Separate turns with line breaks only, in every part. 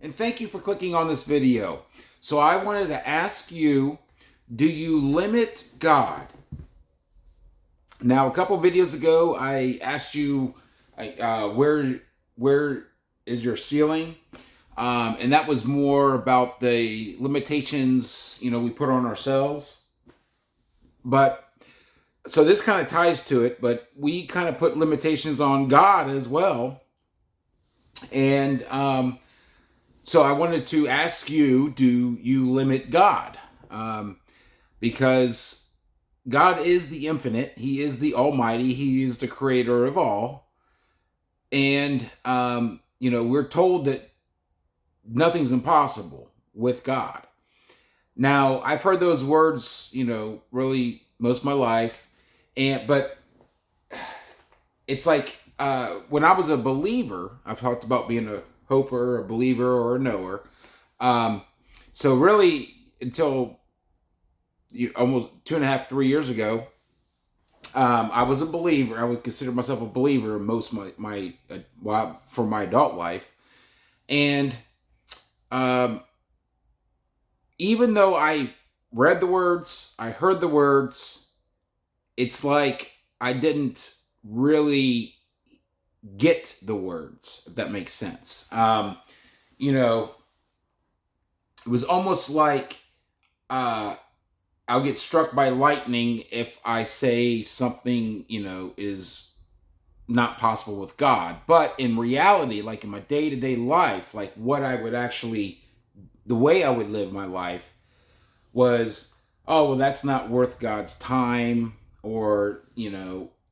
and thank you for clicking on this video. So I wanted to ask you, do you limit God? Now, a couple videos ago, I asked you, where is your ceiling? And that was more about the limitations, we put on ourselves. But so this kind of ties to it, but we kind of put limitations on God as well. And so I wanted to ask you, do you limit God? Because God is the infinite. He is the almighty. He is the creator of all. And, we're told that nothing's impossible with God. Now, I've heard those words, really most of my life. But it's like when I was a believer, I've talked about being a hoper, a believer, or a knower. So really, until almost 2.5, 3 years ago, I was a believer. I would consider myself a believer most of my for my adult life. And even though I read the words, I heard the words, it's like I didn't really get the words, if that makes sense. It was almost like I'll get struck by lightning if I say something, is not possible with God. But in reality, like in my day-to-day life, like what I would actually, the way I would live my life was, oh, well, that's not worth God's time. Or,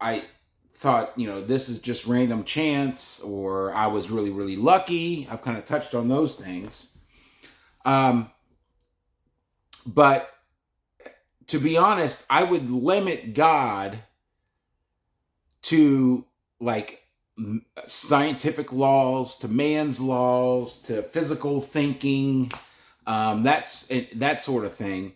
I thought, this is just random chance, or I was really, really lucky. I've kind of touched on those things. But to be honest, I would limit God to like scientific laws, to man's laws, to physical thinking, that sort of thing.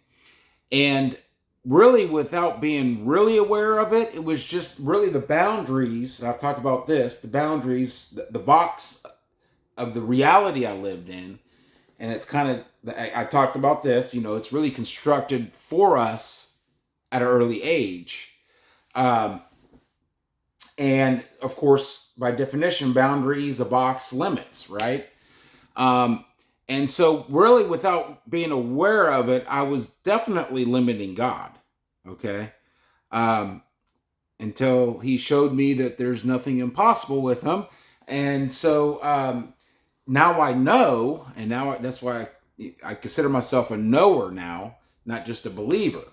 And really, without being really aware of it, it was just really the boundaries. And I've talked about this, the boundaries, the box of the reality I lived in. And it's kind of, I talked about this, it's really constructed for us at an early age. And of course, by definition, boundaries, a box, limits, right? And so really, without being aware of it, I was definitely limiting God, okay? Until he showed me that there's nothing impossible with him. And so now I know, and that's why I consider myself a knower now, not just a believer.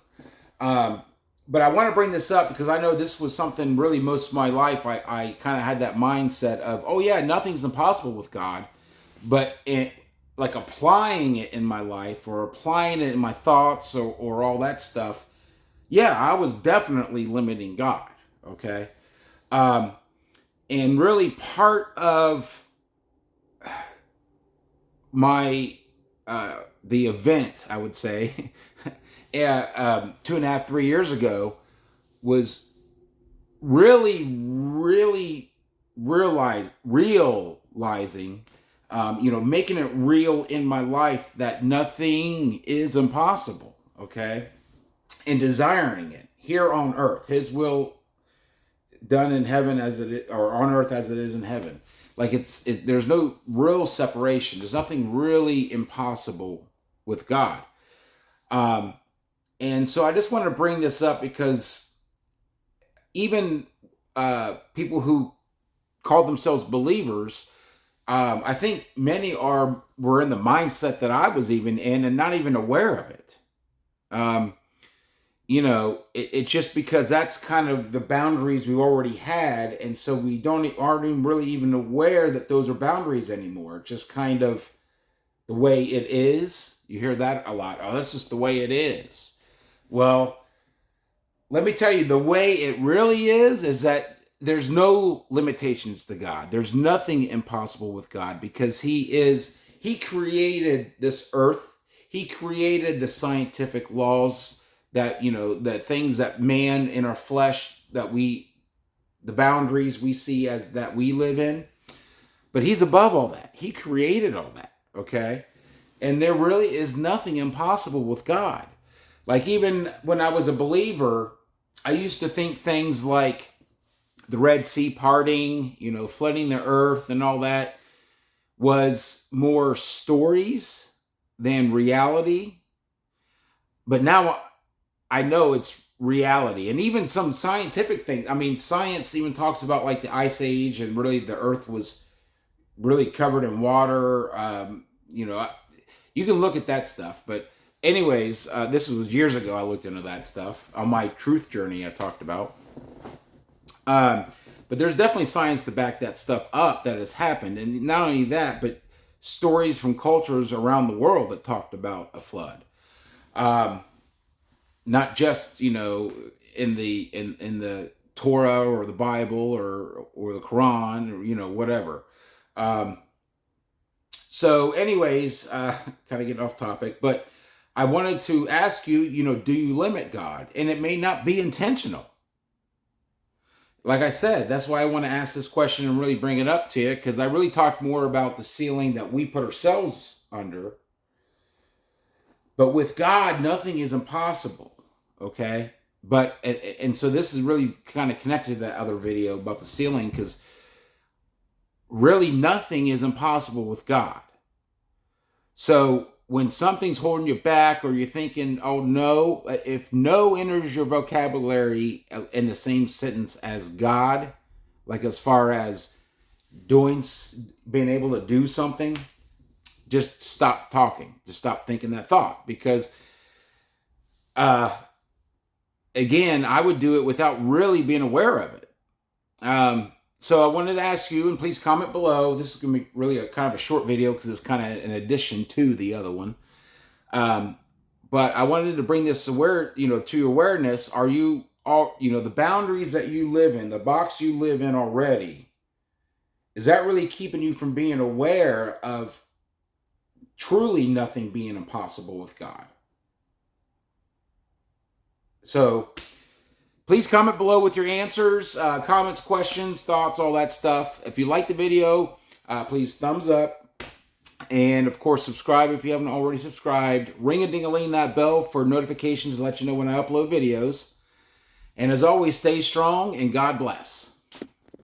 But I want to bring this up because I know this was something really most of my life. I kind of had that mindset of, oh yeah, nothing's impossible with God. But like applying it in my life or applying it in my thoughts or all that stuff, yeah, I was definitely limiting God. Okay. And really part of my the event, I would say, 2.5, 3 years ago, was really, really realizing, making it real in my life that nothing is impossible. Okay, and desiring it here on earth, His will done in heaven as it is, or on earth as it is in heaven. Like there's no real separation. There's nothing really impossible with God. And so I just want to bring this up because even people who call themselves believers, I think many were in the mindset that I was even in and not even aware of it. It's just because that's kind of the boundaries we already had, and so we aren't even really even aware that those are boundaries anymore. It's just kind of the way it is. You hear that a lot. Oh, that's just the way it is. Well, let me tell you, the way it really is that there's no limitations to God. There's nothing impossible with God because He created this earth. He created the scientific laws that, the things that man in our flesh, the boundaries we see as that we live in. But He's above all that. He created all that. Okay? And there really is nothing impossible with God. Like, even when I was a believer, I used to think things like the Red Sea parting, flooding the earth and all that was more stories than reality. But now I know it's reality. And even some scientific things. I mean, science even talks about like the ice age, and really the earth was really covered in water. You can look at that stuff. But anyways, this was years ago. I looked into that stuff on my truth journey I talked about. Um, but there's definitely science to back that stuff up, that has happened. And not only that, but stories from cultures around the world that talked about a flood. Um, Not just, in the Torah or the Bible or the Quran, or whatever. Um, so anyways, kind of getting off topic, but I wanted to ask you, do you limit God? And it may not be intentional. Like I said, that's why I want to ask this question and really bring it up to you, because I really talked more about the ceiling that we put ourselves under. But with God, nothing is impossible. Okay? But, and so this is really kind of connected to that other video about the ceiling, because really nothing is impossible with God. So when something's holding you back, or you're thinking, oh no, if no enters your vocabulary in the same sentence as God, like as far as being able to do something, just stop talking. Just stop thinking that thought. Because, again, I would do it without really being aware of it. So I wanted to ask you, and please comment below. This is going to be really a kind of a short video, because it's kind of an addition to the other one. But I wanted to bring this to your awareness. Are you all, the boundaries that you live in, the box you live in already, is that really keeping you from being aware of truly nothing being impossible with God? So please comment below with your answers, comments, questions, thoughts, all that stuff. If you like the video, please thumbs up. And of course, subscribe if you haven't already subscribed. Ring-a-ding-a-ling that bell for notifications to let you know when I upload videos. And as always, stay strong and God bless.